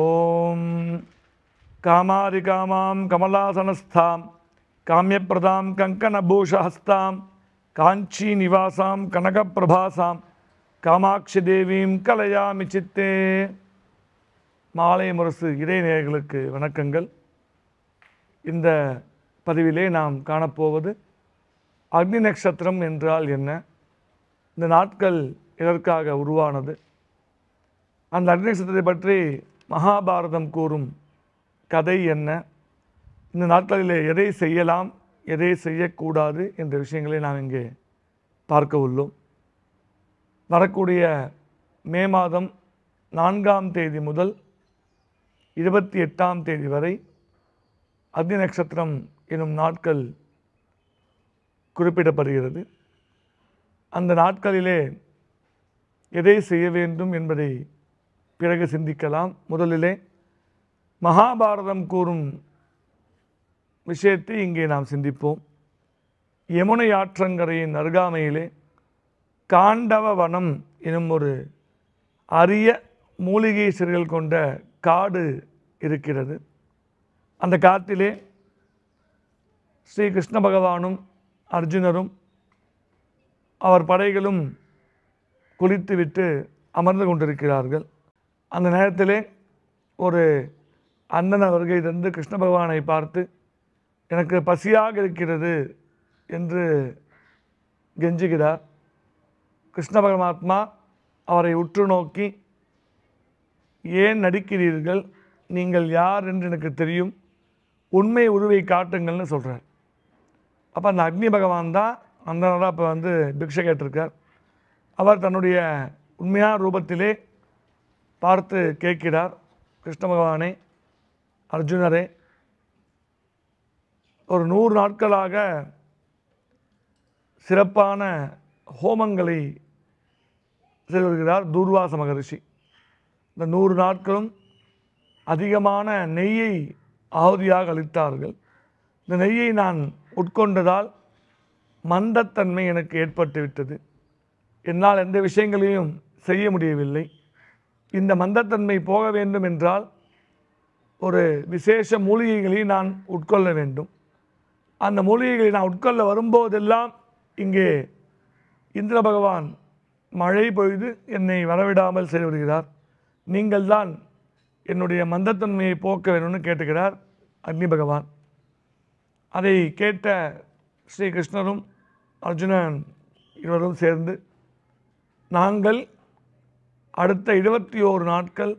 ஓம் காமாரிகாமாம் கமலாசனஸ்தாம் காமியப்பிரதாம் கங்கணபூஷஹஸ்தாம் காஞ்சி நிவாசாம் கனகப்பிரபாசாம் காமாட்சி தேவீம் கலையாமி சித்தே. மாலை முரசு இறைநேயர்களுக்கு வணக்கங்கள். இந்த பதிவிலே நாம் காணப்போவது அக்னி நட்சத்திரம் என்றால் என்ன, இந்த நாட்கள் எதற்காக உருவானது, அந்த அக்னி நட்சத்திரத்தை பற்றி மகாபாரதம் கூறும் கதை என்ன, இந்த நாட்களிலே எதை செய்யலாம் எதை செய்யக்கூடாது என்ற விஷயங்களை நாம் இங்கே பார்க்க உள்ளோம். வரக்கூடிய மே மாதம் 4ஆம் தேதி முதல் 28ஆம் தேதி வரை அக்னி நட்சத்திரம் எனும் நாட்கள் குறிப்பிடப்படுகிறது. அந்த நாட்களிலே எதை செய்ய வேண்டும் என்பதை பிறகு சிந்திக்கலாம். முதலிலே மகாபாரதம் கூறும் விஷயத்தை இங்கே நாம் சிந்திப்போம். யமுனை ஆற்றங்கரையின் அருகாமையிலே காண்டவ வனம் எனும் ஒரு அரிய மூலிகை செடிகள் கொண்ட காடு இருக்கிறது. அந்த காட்டிலே ஸ்ரீ கிருஷ்ண பகவானும் அர்ஜுனரும் அவர் படைகளும் குளித்துவிட்டு அமர்ந்து கொண்டிருக்கிறார்கள். அந்த நேரத்திலே ஒரு அண்ணன் வருகை தந்து கிருஷ்ண பகவானை பார்த்து, எனக்கு பசியாக இருக்கிறது என்று கெஞ்சுகிறார். கிருஷ்ண பரமாத்மா அவரை உற்று நோக்கி, ஏன் நடிக்கிறீர்கள், நீங்கள் யார் என்று எனக்கு தெரியும், உண்மை உருவை காட்டுங்கள்னு சொல்கிறார். அப்போ அந்த அக்னி பகவான் தான் அந்த நாளாக இப்போ பிக்ஷை கேட்டிருக்கார். அவர் தன்னுடைய உண்மையான ரூபத்திலே பார்த்து கேட்கிறார், கிருஷ்ண பகவானே, அர்ஜுனரே, ஒரு 100 நாட்களாக சிறப்பான ஹோமங்களை செய்து வருகிறார் தூர்வாச மகரிஷி. இந்த 100 நாட்களும் அதிகமான நெய்யை ஆಹುதியாக அளித்தார்கள். இந்த நெய்யை நான் உட்கொண்டதால் மந்தத்தன்மை எனக்கு ஏற்பட்டுவிட்டது. என்னால் எந்த விஷயங்களையும் செய்ய முடியவில்லை. இந்த மந்தத்தன்மை போக வேண்டும் என்றால் ஒரு விசேஷ மூலிகைகளை நான் உட்கொள்ள வேண்டும். அந்த மூலிகைகளை நான் உட்கொள்ள வரும்போதெல்லாம் இங்கே இந்திர பகவான் மழை பொழுது என்னை வரவிடாமல் செய்து வருகிறார். நீங்கள் தான் என்னுடைய மந்தத்தன்மையை போக்க வேணும்னு கேட்டுக்கிறார் அக்னி பகவான். அதை கேட்ட ஸ்ரீ கிருஷ்ணரும் அர்ஜுனன் இருவரும் சேர்ந்து, நாங்கள் அடுத்த 21 நாட்கள்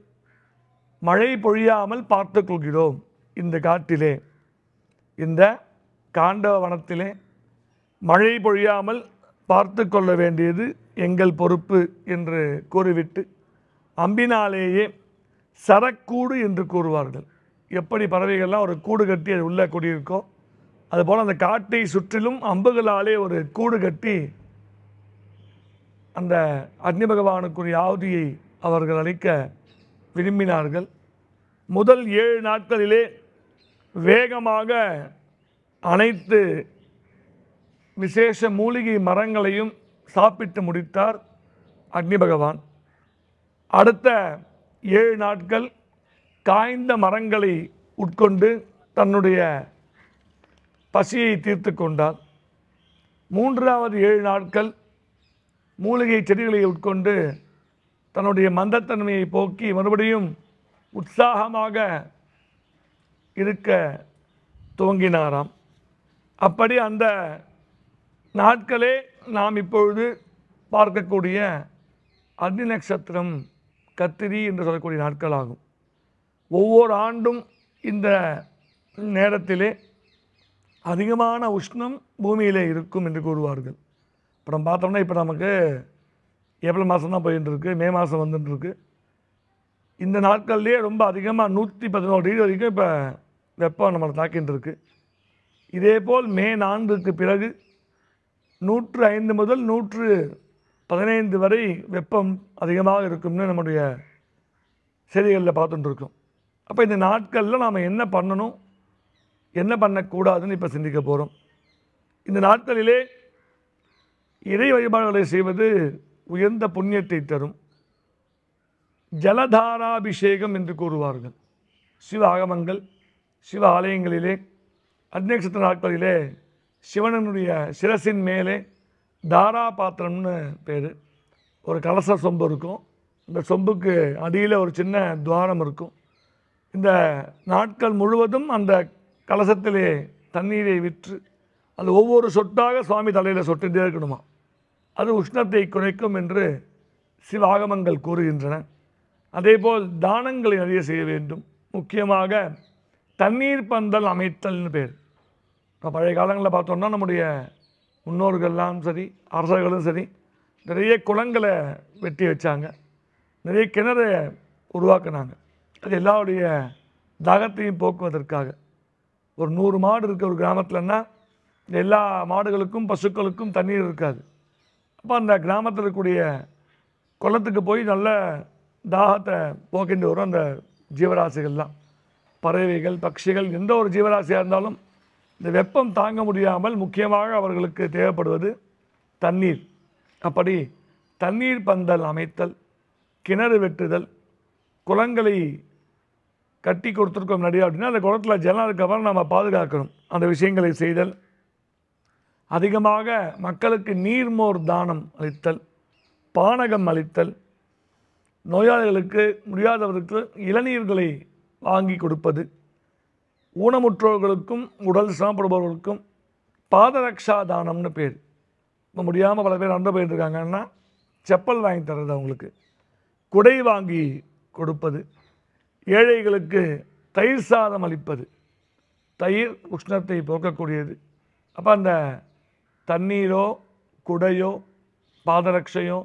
மழை பொழியாமல் பார்த்து கொள்கிறோம். இந்த காட்டிலே, இந்த காண்டவ வனத்திலே மழை பொழியாமல் பார்த்து கொள்ள வேண்டியது எங்கள் பொறுப்பு என்று கூறிவிட்டு, அம்பினாலேயே சரக்கூடு என்று கூறுவார்கள். எப்படி பறவைகள்லாம் ஒரு கூடு கட்டி அது உள்ளே குடியிருக்கோ, அதுபோல் அந்த காட்டை சுற்றிலும் அம்புகளாலே ஒரு கூடு கட்டி அந்த அக்னி பகவானுக்குரிய ஆಹುதியை அவர்கள் அளிக்க விரும்பினார்கள். முதல் 7 நாட்களிலே வேகமாக அனைத்து விசேஷ மூலிகை மரங்களையும் சாப்பிட்டு முடித்தார் அக்னி பகவான். அடுத்த 7 நாட்கள் காய்ந்த மரங்களை உட்கொண்டு தன்னுடைய பசியை தீர்த்து கொண்டார். 3வது 7 நாட்கள் மூலிகை செடிகளை உட்கொண்டு தன்னுடைய மந்தத்தன்மையை போக்கி மறுபடியும் உற்சாகமாக இருக்க துவங்கினாராம். அப்படி அந்த நாட்களே நாம் இப்பொழுது பார்க்கக்கூடிய அக்னி நட்சத்திரம் கத்திரி என்று சொல்லக்கூடிய நாட்களாகும். ஒவ்வொரு ஆண்டும் இந்த நேரத்திலே அதிகமான உஷ்ணம் பூமியிலே இருக்கும் என்று கூறுவார்கள். இப்போ நம்ம பார்த்தோம்னா, இப்போ நமக்கு ஏப்ரல் மாதம் தான் போயிட்டுருக்கு, மே மாதம் வந்துட்டுருக்கு. இந்த நாட்கள்லேயே ரொம்ப அதிகமாக 114 டிகிரி வரைக்கும் இப்போ வெப்பம் நம்மளை தாக்கிட்டு இருக்கு. இதேபோல் மே 4க்கு பிறகு 105 முதல் 115 வரை வெப்பம் அதிகமாக இருக்கும்னு நம்முடைய செய்திகளில் பார்த்துட்டுருக்கோம். அப்போ இந்த நாட்களில் நாம் என்ன பண்ணணும், என்ன பண்ணக்கூடாதுன்னு இப்போ சிந்திக்க போகிறோம். இந்த நாட்களிலே இறை வழிபாடுகளை செய்வது உயர்ந்த புண்ணியத்தை தரும். ஜலதாராபிஷேகம் என்று கூறுவார்கள். சிவ ஆகமங்கள், சிவ ஆலயங்களிலே அக்னி நட்சத்திர நாட்களிலே சிவனுடைய சிரசின் மேலே தாரா பாத்திரம்னு பேர். ஒரு கலச சொம்பு இருக்கும். இந்த சொம்புக்கு அடியில் ஒரு சின்ன துவாரம் இருக்கும். இந்த நாட்கள் முழுவதும் அந்த கலசத்திலே தண்ணீரை விற்று அது ஒவ்வொரு சொட்டாக சுவாமி தலையில் சொட்டுட்டே இருக்கணுமா. அது உஷ்ணத்தை குறைக்கும் என்று சிவ ஆகமங்கள் கூறுகின்றன. அதேபோல் தானங்களை நிறைய செய்ய வேண்டும். முக்கியமாக தண்ணீர் பந்தல் அமைத்தல்னு பேர். பழைய காலங்களில் பார்த்தோம்னா நம்முடைய முன்னோர்கள்லாம் சரி, அரசர்களும் சரி, நிறைய குளங்களை வெட்டி வச்சாங்க, நிறைய கிணறு உருவாக்குனாங்க. அது எல்லாருடைய தாகத்தையும் போக்குவதற்காக. ஒரு 100 மாடு இருக்க ஒரு கிராமத்தில்னா எல்லா மாடுகளுக்கும் பசுக்களுக்கும் தண்ணீர் இருக்காது. அப்போ அந்த கிராமத்தில் இருக்கக்கூடிய குளத்துக்கு போய் நல்ல தாகத்தை போக்கிட்டு வரும் அந்த ஜீவராசிகள்லாம். பறவைகள், பட்சிகள், எந்த ஒரு ஜீவராசியாக இருந்தாலும் இந்த வெப்பம் தாங்க முடியாமல் முக்கியமாக அவர்களுக்கு தேவைப்படுவது தண்ணீர். அப்படி தண்ணீர் பந்தல் அமைத்தல், கிணறு வெட்டுதல், குளங்களை கட்டி கொடுத்துருக்கோம் நிறையா அப்படின்னா அந்த குளத்தில் ஜலம் இருக்கப்புறம் நம்ம பாதுகாக்கணும். அந்த விஷயங்களை செய்தல், அதிகமாக மக்களுக்கு நீர்மோர் தானம் அளித்தல், பானகம் அளித்தல், நோயாளிகளுக்கு முடியாதவர்களுக்கு இளநீர்களை வாங்கி கொடுப்பது, ஊனமுற்றோர்களுக்கும் உடல் சிரமப்படுபவர்களுக்கும் பாதரக்ஷா தானம்னு பேர். இப்போ முடியாமல் பல பேர் அன்று போயிட்டுருக்காங்கன்னா செப்பல் வாங்கி தர்றது, அவங்களுக்கு குடை வாங்கி கொடுப்பது, ஏழைகளுக்கு தயிர் சாதம் அளிப்பது. தயிர் உஷ்ணத்தை போக்கக்கூடியது. அப்போ அந்த தண்ணீரோ குடையோ பாதரட்சையோ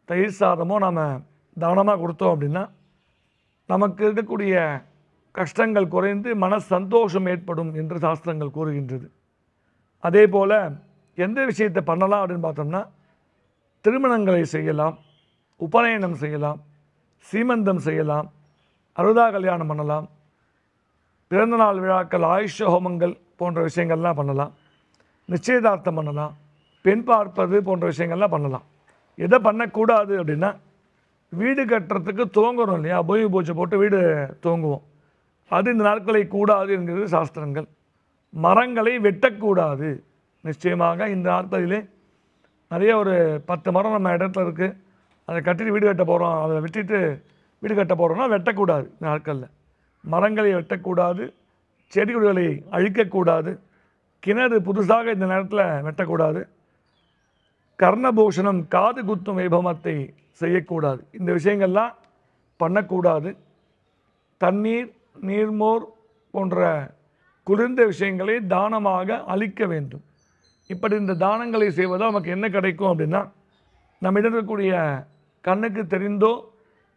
தயிர் சாதமோ நாம் தானமாக கொடுத்தோம் அப்படின்னா நமக்கு இருக்கக்கூடிய கஷ்டங்கள் குறைந்து மன சந்தோஷம் ஏற்படும் என்று சாஸ்திரங்கள் கூறுகின்றது. அதே போல் எந்த விஷயத்தை பண்ணலாம் அப்படின்னு பார்த்தோம்னா திருமணங்களை செய்யலாம், உபநயனம் செய்யலாம், சீமந்தம் செய்யலாம், அறுதா கல்யாணம் பண்ணலாம், பிறந்தநாள் விழாக்கள், ஆயுஷ ஹோமங்கள் போன்ற விஷயங்கள்லாம் பண்ணலாம், நிச்சயதார்த்தம் பண்ணலாம், பெண் பார்ப்பது போன்ற விஷயங்கள்லாம் பண்ணலாம். எதை பண்ணக்கூடாது அப்படின்னா வீடு கட்டுறதுக்கு துவங்குறோம் இல்லையா, பூமி பூஜை போட்டு வீடு துவங்குவோம், அது இந்த நாட்களை கூடாது என்கிறது சாஸ்திரங்கள். மரங்களை வெட்டக்கூடாது. நிச்சயமாக இந்த நாட்களிலே நிறைய ஒரு 10 மரம் நம்ம இடத்துல இருக்குது, அதை கட்டிட்டு வீடு கட்ட போகிறோம், அதை வெட்டிட்டு வீடு கட்ட போகிறோம்னா வெட்டக்கூடாது. இந்த நாட்களில் மரங்களை வெட்டக்கூடாது, செடி கொடிகளை அழிக்கக்கூடாது, கிணறு புதுசாக இந்த நேரத்தில் வெட்டக்கூடாது, கர்ணபூஷணம் காது குத்தும் வைபவத்தை செய்யக்கூடாது. இந்த விஷயங்கள்லாம் பண்ணக்கூடாது. தண்ணீர், நீர்மோர் போன்ற குளிர்ந்த விஷயங்களை தானமாக அளிக்க வேண்டும். இப்படி இந்த தானங்களை செய்வதால் நமக்கு என்ன கிடைக்கும் அப்படின்னா நம்மிடம் இருக்கக்கூடிய கண்ணுக்கு தெரிந்தோ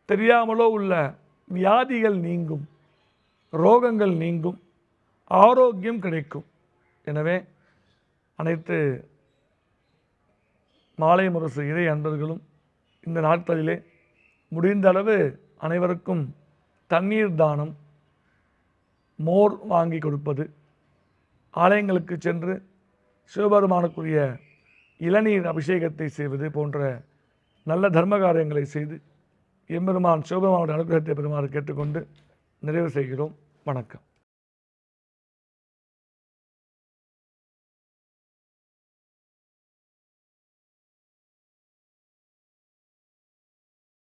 தெரியாமலோ உள்ள வியாதிகள் நீங்கும், ரோகங்கள் நீங்கும், ஆரோக்கியம் கிடைக்கும். எனவே அனைத்து மாலை முரசு இறை அன்பர்களும் இந்த நாட்களிலே முடிந்த அளவு அனைவருக்கும் தண்ணீர் தானம், மோர் வாங்கி கொடுப்பது, ஆலயங்களுக்கு சென்று சிவபெருமானுக்குரிய இளநீர் அபிஷேகத்தை செய்வது போன்ற நல்ல தர்ம காரியங்களை செய்து எம்பெருமான் சிவபெருமானுடைய அனுகிரகத்தை பெறுமாறு கேட்டுக்கொண்டு நிறைவு செய்கிறோம். வணக்கம்.